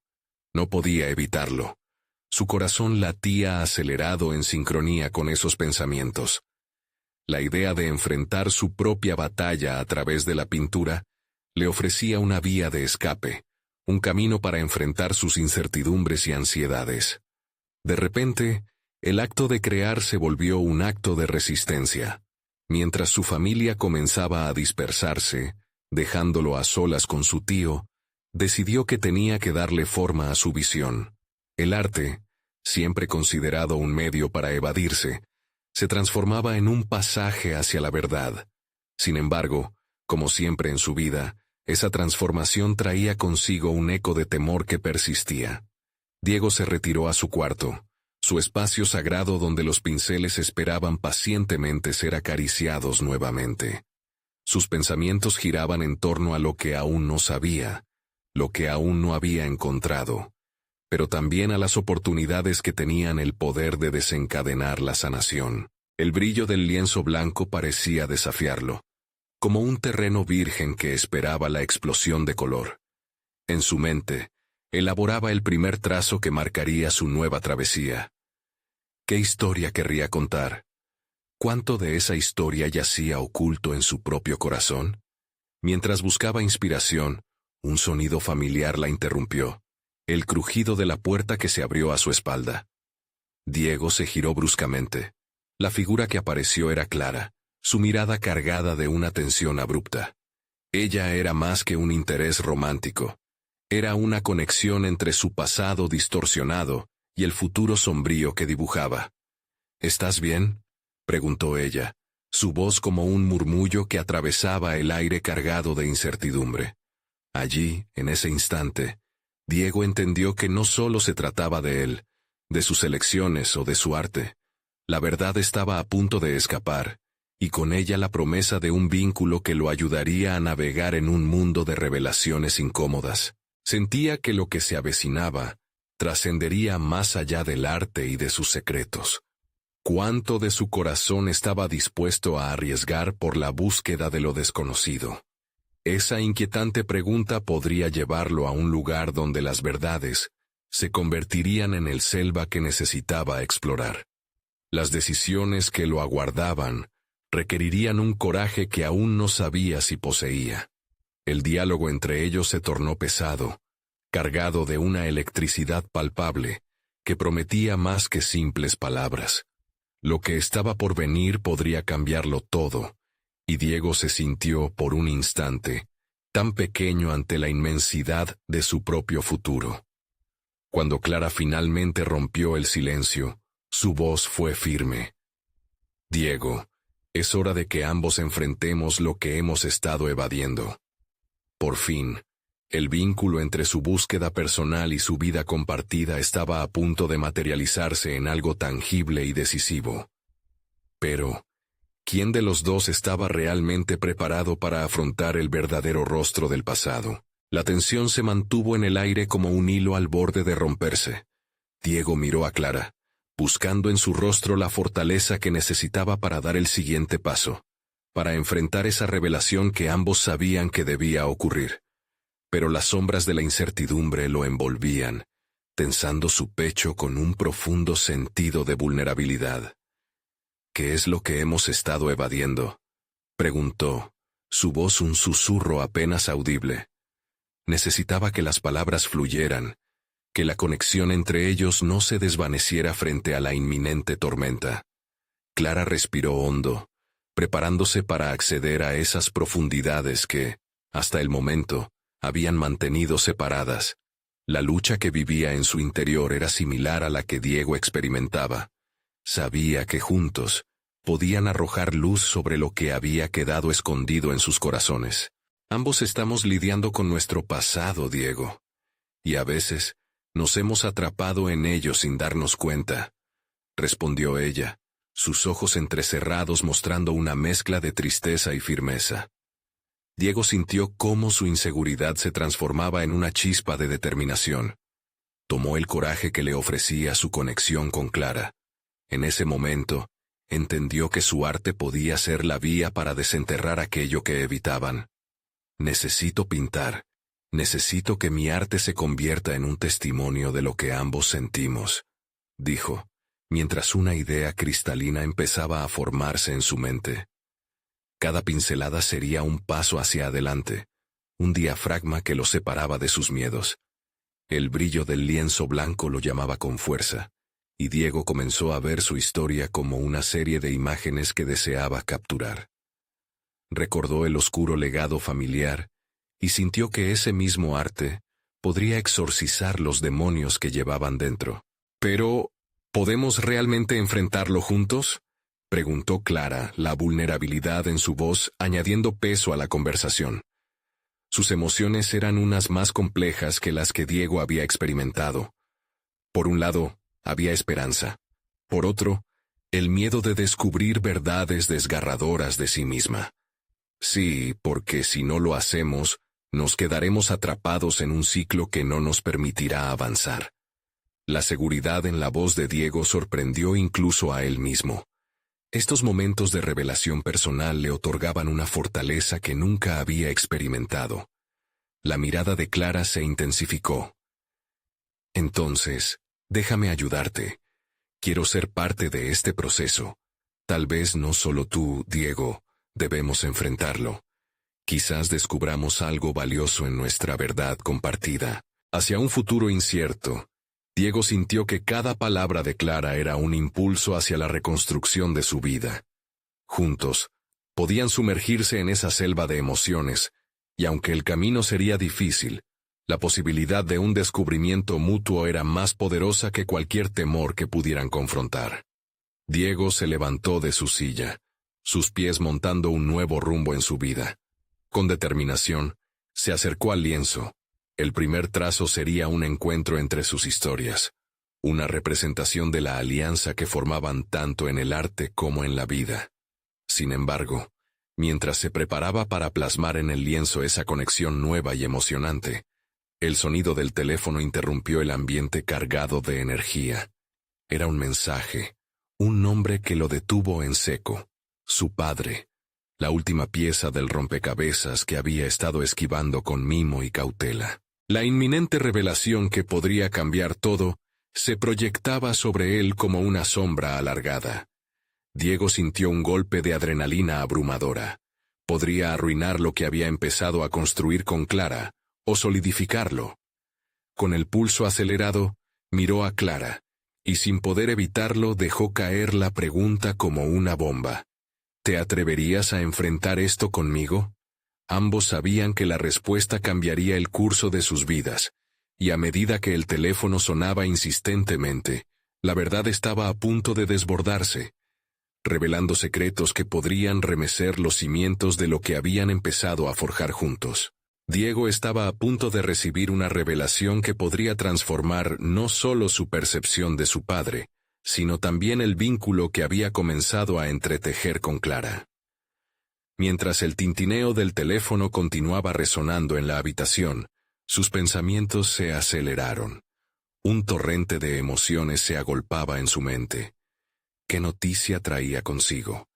No podía evitarlo. Su corazón latía acelerado en sincronía con esos pensamientos. La idea de enfrentar su propia batalla a través de la pintura le ofrecía una vía de escape, un camino para enfrentar sus incertidumbres y ansiedades. De repente, el acto de crear se volvió un acto de resistencia. Mientras su familia comenzaba a dispersarse, dejándolo a solas con su tío, decidió que tenía que darle forma a su visión. El arte, siempre considerado un medio para evadirse, se transformaba en un pasaje hacia la verdad. Sin embargo, como siempre en su vida, esa transformación traía consigo un eco de temor que persistía. Diego se retiró a su cuarto, su espacio sagrado donde los pinceles esperaban pacientemente ser acariciados nuevamente. Sus pensamientos giraban en torno a lo que aún no sabía, lo que aún no había encontrado, pero también a las oportunidades que tenían el poder de desencadenar la sanación. El brillo del lienzo blanco parecía desafiarlo, como un terreno virgen que esperaba la explosión de color. En su mente, elaboraba el primer trazo que marcaría su nueva travesía. ¿Qué historia querría contar? ¿Cuánto de esa historia yacía oculto en su propio corazón? Mientras buscaba inspiración, un sonido familiar la interrumpió, el crujido de la puerta que se abrió a su espalda. Diego se giró bruscamente. La figura que apareció era Clara, su mirada cargada de una tensión abrupta. Ella era más que un interés romántico. Era una conexión entre su pasado distorsionado y el futuro sombrío que dibujaba. «¿Estás bien?», preguntó ella, su voz como un murmullo que atravesaba el aire cargado de incertidumbre. Allí, en ese instante, Diego entendió que no solo se trataba de él, de sus elecciones o de su arte. La verdad estaba a punto de escapar, y con ella la promesa de un vínculo que lo ayudaría a navegar en un mundo de revelaciones incómodas. Sentía que lo que se avecinaba trascendería más allá del arte y de sus secretos. ¿Cuánto de su corazón estaba dispuesto a arriesgar por la búsqueda de lo desconocido? Esa inquietante pregunta podría llevarlo a un lugar donde las verdades se convertirían en el selva que necesitaba explorar. Las decisiones que lo aguardaban requerirían un coraje que aún no sabía si poseía. El diálogo entre ellos se tornó pesado, cargado de una electricidad palpable que prometía más que simples palabras. Lo que estaba por venir podría cambiarlo todo, y Diego se sintió por un instante tan pequeño ante la inmensidad de su propio futuro. Cuando Clara finalmente rompió el silencio, su voz fue firme. «Diego, es hora de que ambos enfrentemos lo que hemos estado evadiendo». Por fin, el vínculo entre su búsqueda personal y su vida compartida estaba a punto de materializarse en algo tangible y decisivo. Pero, ¿quién de los dos estaba realmente preparado para afrontar el verdadero rostro del pasado? La tensión se mantuvo en el aire como un hilo al borde de romperse. Diego miró a Clara, buscando en su rostro la fortaleza que necesitaba para dar el siguiente paso, para enfrentar esa revelación que ambos sabían que debía ocurrir. Pero las sombras de la incertidumbre lo envolvían, tensando su pecho con un profundo sentido de vulnerabilidad. «¿Qué es lo que hemos estado evadiendo?», preguntó, su voz un susurro apenas audible. Necesitaba que las palabras fluyeran, que la conexión entre ellos no se desvaneciera frente a la inminente tormenta. Clara respiró hondo, preparándose para acceder a esas profundidades que, hasta el momento, habían mantenido separadas. La lucha que vivía en su interior era similar a la que Diego experimentaba. Sabía que juntos podían arrojar luz sobre lo que había quedado escondido en sus corazones. Ambos estamos lidiando con nuestro pasado, Diego. Y a veces nos hemos atrapado en ello sin darnos cuenta, respondió ella, sus ojos entrecerrados mostrando una mezcla de tristeza y firmeza. Diego sintió cómo su inseguridad se transformaba en una chispa de determinación. Tomó el coraje que le ofrecía su conexión con Clara. En ese momento, entendió que su arte podía ser la vía para desenterrar aquello que evitaban. Necesito pintar. Necesito que mi arte se convierta en un testimonio de lo que ambos sentimos, dijo, mientras una idea cristalina empezaba a formarse en su mente. Cada pincelada sería un paso hacia adelante, un diafragma que lo separaba de sus miedos. El brillo del lienzo blanco lo llamaba con fuerza, y Diego comenzó a ver su historia como una serie de imágenes que deseaba capturar. Recordó el oscuro legado familiar, y sintió que ese mismo arte podría exorcizar los demonios que llevaban dentro. Pero, ¿podemos realmente enfrentarlo juntos?, preguntó Clara, la vulnerabilidad en su voz añadiendo peso a la conversación. Sus emociones eran unas más complejas que las que Diego había experimentado. Por un lado, había esperanza. Por otro, el miedo de descubrir verdades desgarradoras de sí misma. Sí, porque si no lo hacemos, nos quedaremos atrapados en un ciclo que no nos permitirá avanzar. La seguridad en la voz de Diego sorprendió incluso a él mismo. Estos momentos de revelación personal le otorgaban una fortaleza que nunca había experimentado. La mirada de Clara se intensificó. Entonces, déjame ayudarte. Quiero ser parte de este proceso. Tal vez no solo tú, Diego, debemos enfrentarlo. Quizás descubramos algo valioso en nuestra verdad compartida. Hacia un futuro incierto, Diego sintió que cada palabra de Clara era un impulso hacia la reconstrucción de su vida. Juntos, podían sumergirse en esa selva de emociones, y aunque el camino sería difícil, la posibilidad de un descubrimiento mutuo era más poderosa que cualquier temor que pudieran confrontar. Diego se levantó de su silla, sus pies montando un nuevo rumbo en su vida. Con determinación, se acercó al lienzo. El primer trazo sería un encuentro entre sus historias, una representación de la alianza que formaban tanto en el arte como en la vida. Sin embargo, mientras se preparaba para plasmar en el lienzo esa conexión nueva y emocionante, el sonido del teléfono interrumpió el ambiente cargado de energía. Era un mensaje, un nombre que lo detuvo en seco, su padre. La última pieza del rompecabezas que había estado esquivando con mimo y cautela. La inminente revelación que podría cambiar todo se proyectaba sobre él como una sombra alargada. Diego sintió un golpe de adrenalina abrumadora. Podría arruinar lo que había empezado a construir con Clara, o solidificarlo. Con el pulso acelerado, miró a Clara, y sin poder evitarlo dejó caer la pregunta como una bomba. ¿Te atreverías a enfrentar esto conmigo? Ambos sabían que la respuesta cambiaría el curso de sus vidas, y a medida que el teléfono sonaba insistentemente, la verdad estaba a punto de desbordarse, revelando secretos que podrían remecer los cimientos de lo que habían empezado a forjar juntos. Diego estaba a punto de recibir una revelación que podría transformar no solo su percepción de su padre, sino también el vínculo que había comenzado a entretejer con Clara. Mientras el tintineo del teléfono continuaba resonando en la habitación, sus pensamientos se aceleraron. Un torrente de emociones se agolpaba en su mente. ¿Qué noticia traía consigo?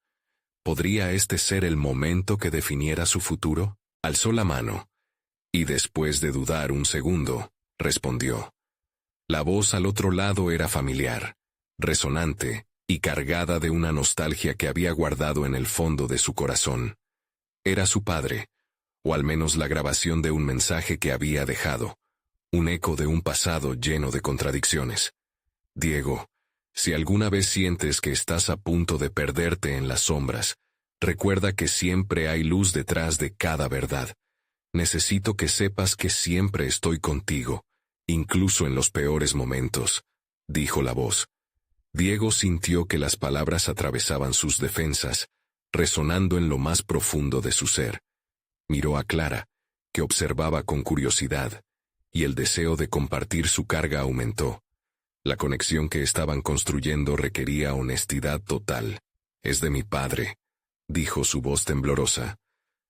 ¿Podría este ser el momento que definiera su futuro? Alzó la mano, y después de dudar un segundo, respondió. La voz al otro lado era familiar, resonante y cargada de una nostalgia que había guardado en el fondo de su corazón. Era su padre, o al menos la grabación de un mensaje que había dejado, un eco de un pasado lleno de contradicciones. Diego, si alguna vez sientes que estás a punto de perderte en las sombras, recuerda que siempre hay luz detrás de cada verdad. Necesito que sepas que siempre estoy contigo, incluso en los peores momentos, dijo la voz. Diego sintió que las palabras atravesaban sus defensas, resonando en lo más profundo de su ser. Miró a Clara, que observaba con curiosidad, y el deseo de compartir su carga aumentó. La conexión que estaban construyendo requería honestidad total. «Es de mi padre», dijo su voz temblorosa.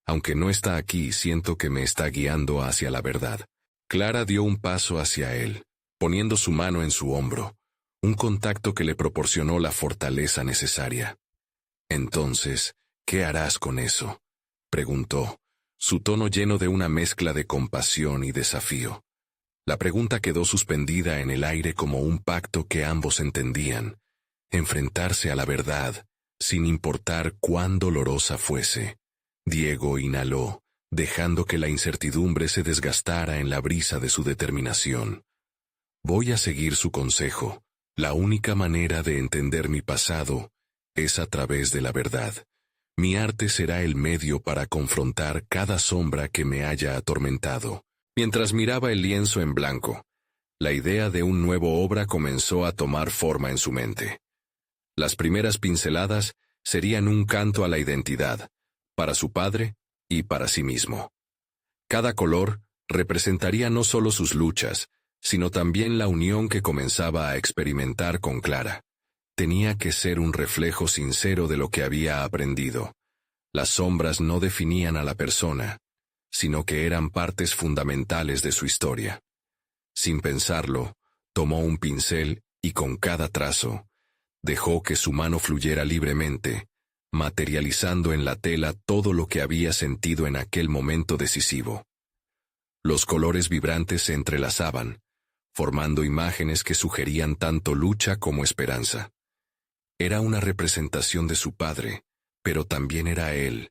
«Aunque no está aquí, siento que me está guiando hacia la verdad». Clara dio un paso hacia él, poniendo su mano en su hombro, un contacto que le proporcionó la fortaleza necesaria. «Entonces, ¿qué harás con eso?», preguntó, su tono lleno de una mezcla de compasión y desafío. La pregunta quedó suspendida en el aire como un pacto que ambos entendían: enfrentarse a la verdad, sin importar cuán dolorosa fuese. Diego inhaló, dejando que la incertidumbre se desgastara en la brisa de su determinación. «Voy a seguir su consejo. La única manera de entender mi pasado es a través de la verdad. Mi arte será el medio para confrontar cada sombra que me haya atormentado». Mientras miraba el lienzo en blanco, la idea de un nuevo obra comenzó a tomar forma en su mente. Las primeras pinceladas serían un canto a la identidad, para su padre y para sí mismo. Cada color representaría no solo sus luchas, sino también la unión que comenzaba a experimentar con Clara. Tenía que ser un reflejo sincero de lo que había aprendido. Las sombras no definían a la persona, sino que eran partes fundamentales de su historia. Sin pensarlo, tomó un pincel y con cada trazo, dejó que su mano fluyera libremente, materializando en la tela todo lo que había sentido en aquel momento decisivo. Los colores vibrantes se entrelazaban, formando imágenes que sugerían tanto lucha como esperanza. Era una representación de su padre, pero también era él,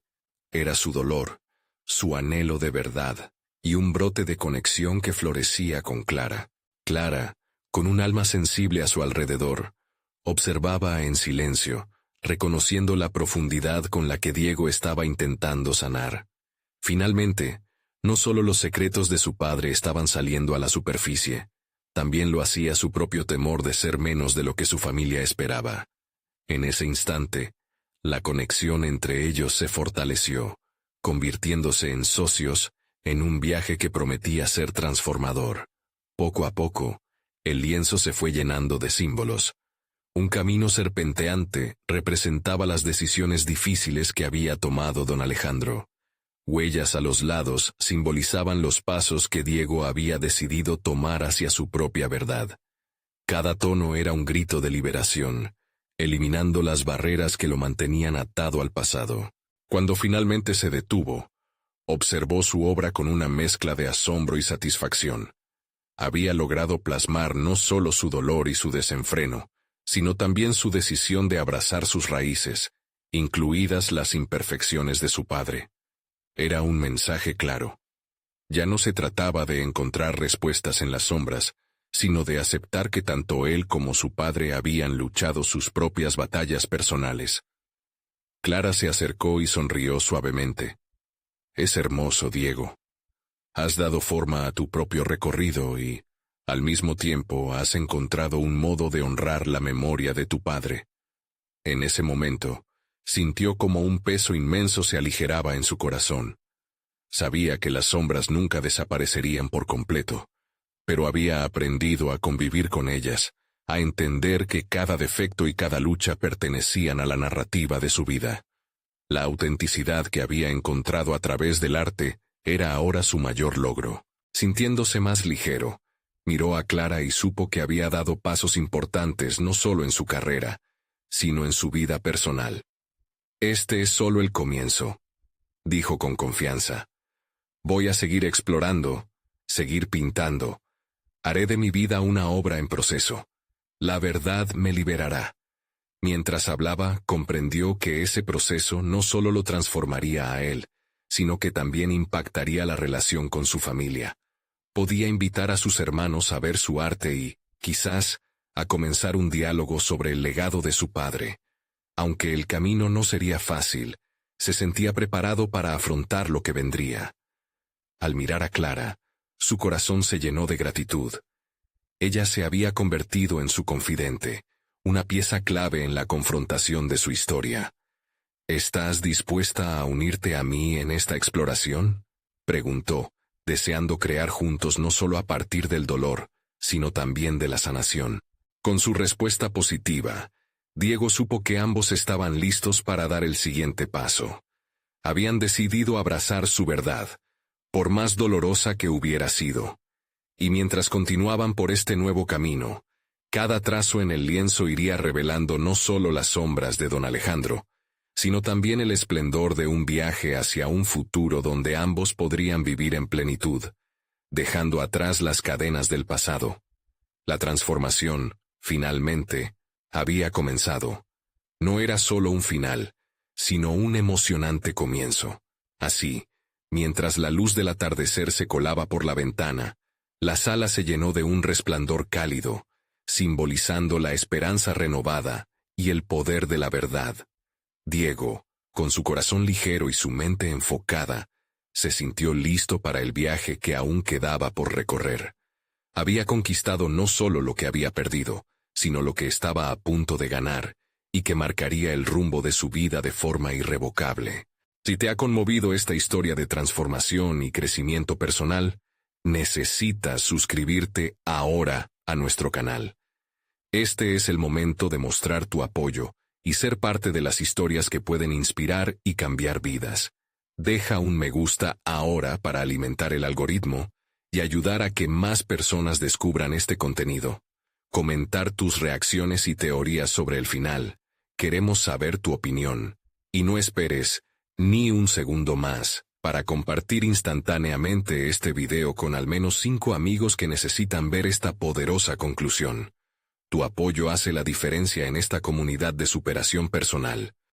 era su dolor, su anhelo de verdad, y un brote de conexión que florecía con Clara. Clara, con un alma sensible a su alrededor, observaba en silencio, reconociendo la profundidad con la que Diego estaba intentando sanar. Finalmente, no solo los secretos de su padre estaban saliendo a la superficie, también lo hacía su propio temor de ser menos de lo que su familia esperaba. En ese instante, la conexión entre ellos se fortaleció, convirtiéndose en socios en un viaje que prometía ser transformador. Poco a poco, el lienzo se fue llenando de símbolos. Un camino serpenteante representaba las decisiones difíciles que había tomado don Alejandro. Huellas a los lados simbolizaban los pasos que Diego había decidido tomar hacia su propia verdad. Cada tono era un grito de liberación, eliminando las barreras que lo mantenían atado al pasado. Cuando finalmente se detuvo, observó su obra con una mezcla de asombro y satisfacción. Había logrado plasmar no solo su dolor y su desenfreno, sino también su decisión de abrazar sus raíces, incluidas las imperfecciones de su padre. Era un mensaje claro. Ya no se trataba de encontrar respuestas en las sombras, sino de aceptar que tanto él como su padre habían luchado sus propias batallas personales. Clara se acercó y sonrió suavemente. «Es hermoso, Diego. Has dado forma a tu propio recorrido y, al mismo tiempo, has encontrado un modo de honrar la memoria de tu padre». En ese momento, sintió como un peso inmenso se aligeraba en su corazón. Sabía que las sombras nunca desaparecerían por completo, pero había aprendido a convivir con ellas, a entender que cada defecto y cada lucha pertenecían a la narrativa de su vida. La autenticidad que había encontrado a través del arte era ahora su mayor logro. Sintiéndose más ligero, miró a Clara y supo que había dado pasos importantes no solo en su carrera, sino en su vida personal. «Este es solo el comienzo», dijo con confianza. «Voy a seguir explorando, seguir pintando. Haré de mi vida una obra en proceso. La verdad me liberará». Mientras hablaba, comprendió que ese proceso no solo lo transformaría a él, sino que también impactaría la relación con su familia. Podía invitar a sus hermanos a ver su arte y, quizás, a comenzar un diálogo sobre el legado de su padre. Aunque el camino no sería fácil, se sentía preparado para afrontar lo que vendría. Al mirar a Clara, su corazón se llenó de gratitud. Ella se había convertido en su confidente, una pieza clave en la confrontación de su historia. ¿Estás dispuesta a unirte a mí en esta exploración?, preguntó, deseando crear juntos no solo a partir del dolor, sino también de la sanación. Con su respuesta positiva, Diego supo que ambos estaban listos para dar el siguiente paso. Habían decidido abrazar su verdad, por más dolorosa que hubiera sido. Y mientras continuaban por este nuevo camino, cada trazo en el lienzo iría revelando no solo las sombras de don Alejandro, sino también el esplendor de un viaje hacia un futuro donde ambos podrían vivir en plenitud, dejando atrás las cadenas del pasado. La transformación, finalmente, había comenzado. No era solo un final, sino un emocionante comienzo. Así, mientras la luz del atardecer se colaba por la ventana, la sala se llenó de un resplandor cálido, simbolizando la esperanza renovada y el poder de la verdad. Diego, con su corazón ligero y su mente enfocada, se sintió listo para el viaje que aún quedaba por recorrer. Había conquistado no solo lo que había perdido, sino lo que estaba a punto de ganar, y que marcaría el rumbo de su vida de forma irrevocable. Si te ha conmovido esta historia de transformación y crecimiento personal, necesitas suscribirte ahora a nuestro canal. Este es el momento de mostrar tu apoyo y ser parte de las historias que pueden inspirar y cambiar vidas. Deja un me gusta ahora para alimentar el algoritmo y ayudar a que más personas descubran este contenido. Comentar tus reacciones y teorías sobre el final. Queremos saber tu opinión. Y no esperes ni un segundo más para compartir instantáneamente este video con al menos 5 amigos que necesitan ver esta poderosa conclusión. Tu apoyo hace la diferencia en esta comunidad de superación personal.